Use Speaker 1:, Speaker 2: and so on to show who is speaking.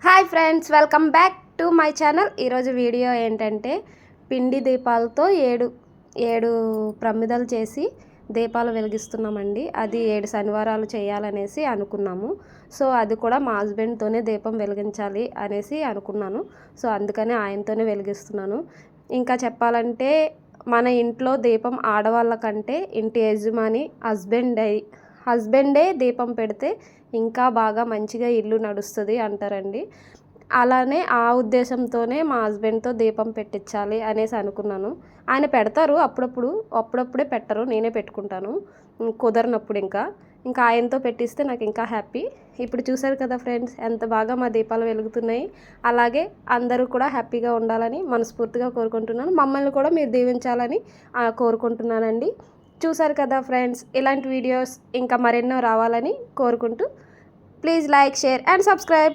Speaker 1: Hi friends, welcome back to my channel. ఈరోజు video ఏంటంటే పిండి దీపాలతో ఏడు ప్రమిదలు చేసి దీపాలు వెలిగిస్తున్నామండి. అది 7 శనివారాలు చేయాలనేసి అనుకున్నాము. సో అది కూడా మా హస్బెండ్తోనే దీపం వెలిగించాలి అనేసి అనుకున్నాను. సో అందుకనే ఆయనతోనే వెలిగిస్తున్నాను. ఇంకా చెప్పాలంటే మన ఇంట్లో దీపం ఆడవాళ్ళ కంటే ఇంటి యజమాని హస్బెండే దీపం పెడితే ఇంకా బాగా మంచిగా ఇల్లు నడుస్తుంది అంటారండి. అలానే ఆ ఉద్దేశంతోనే మా హస్బెండ్తో దీపం పెట్టించాలి అనేసి అనుకున్నాను. ఆయన పెడతారు అప్పుడప్పుడే పెట్టరు, నేనే పెట్టుకుంటాను కుదరనప్పుడు. ఇంకా ఆయనతో పెట్టిస్తే నాకు ఇంకా హ్యాపీ. ఇప్పుడు చూసారు కదా ఫ్రెండ్స్, ఎంత బాగా మా దీపాలు వెలుగుతున్నాయి. అలాగే అందరూ కూడా హ్యాపీగా ఉండాలని మనస్ఫూర్తిగా కోరుకుంటున్నాను. మమ్మల్ని కూడా మీరు దీవించాలని కోరుకుంటున్నానండి. చూసారు కదా ఫ్రెండ్స్, ఇలాంటి వీడియోస్ ఇంకా మరెన్నో రావాలని కోరుకుంటూ please like, share and subscribe.